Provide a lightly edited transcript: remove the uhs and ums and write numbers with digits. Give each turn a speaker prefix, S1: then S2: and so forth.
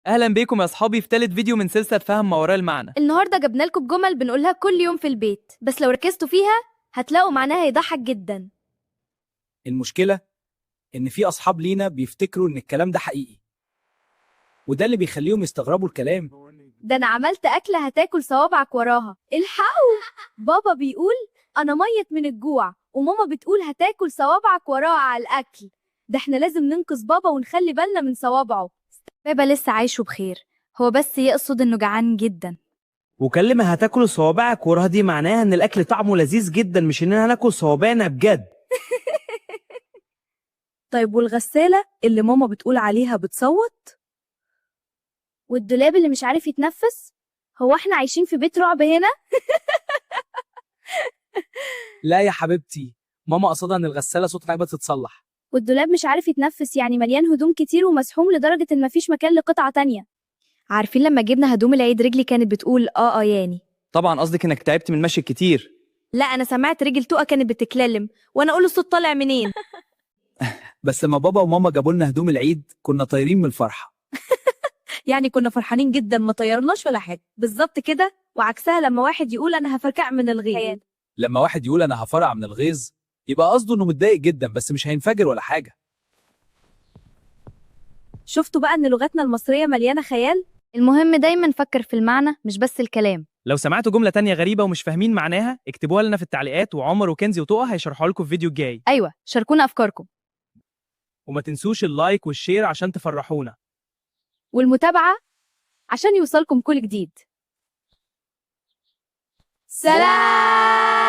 S1: اهلا بيكم يا اصحابي في ثالث فيديو من سلسله فهم ما وراء المعنى.
S2: النهارده جبنا لكم جمل بنقولها كل يوم في البيت، بس لو ركزتوا فيها هتلاقوا معناها يضحك جدا.
S3: المشكلة إن في أصحاب لينا بيفتكروا إن الكلام ده حقيقي، وده اللي بيخليهم يستغربوا الكلام.
S2: ده انا عملت اكله هتاكل صوابعك وراها، الحقوا! بابا بيقول انا ميت من الجوع، وماما بتقول هتاكل صوابعك وراها على الاكل. ده احنا لازم ننقذ بابا ونخلي بالنا من صوابعه. بابا لسه عايش وبخير، هو بس يقصد انه جعان جدا.
S4: وكلمة هتاكل صوابعك وراها دي معناها ان الاكل طعمه لذيذ جدا، مش اننا هناكل صوابعنا بجد.
S5: طيب والغسالة اللي ماما بتقول عليها بتصوت؟
S2: والدولاب اللي مش عارف يتنفس، هو احنا عايشين في بيت رعب هنا؟
S3: لا يا حبيبتي، ماما قصدها إن الغسالة صوتها بتتصلح.
S2: والدولاب مش عارف يتنفس يعني مليان هدوم كتير ومزحوم لدرجة ان مفيش مكان لقطعة تانية. عارفين لما جبنا هدوم العيد رجلي كانت بتقول يعني؟
S1: طبعا قصدك انك تعبت من المشي كتير.
S2: لا انا سمعت رجل توقة كانت بتتكلم وانا اقول الصوت طالع منين.
S3: بس لما بابا وماما جابوا لنا هدوم العيد كنا طايرين من الفرحة.
S5: يعني كنا فرحانين جدا، ما طيرناش ولا حاجة.
S2: بالظبط كده، وعكسها لما واحد يقول انا هفركع من الغيظ.
S3: لما واحد يقول أنا هفرقع من الغيظ يبقى قصده إنه متضايق جدا، بس مش هينفجر ولا حاجة.
S2: شفتوا بقى ان لغتنا المصرية مليانة خيال؟ المهم دايما نفكر في المعنى مش بس الكلام.
S1: لو سمعتوا جمله تانية غريبه ومش فاهمين معناها اكتبوها لنا في التعليقات، وعمر وكنزي وطقه هيشرحوا لكم في الفيديو الجاي.
S2: ايوه، شاركونا افكاركم
S1: وما تنسوش اللايك والشير عشان تفرحونا.
S2: والمتابعة عشان يوصلكم كل جديد. سلام.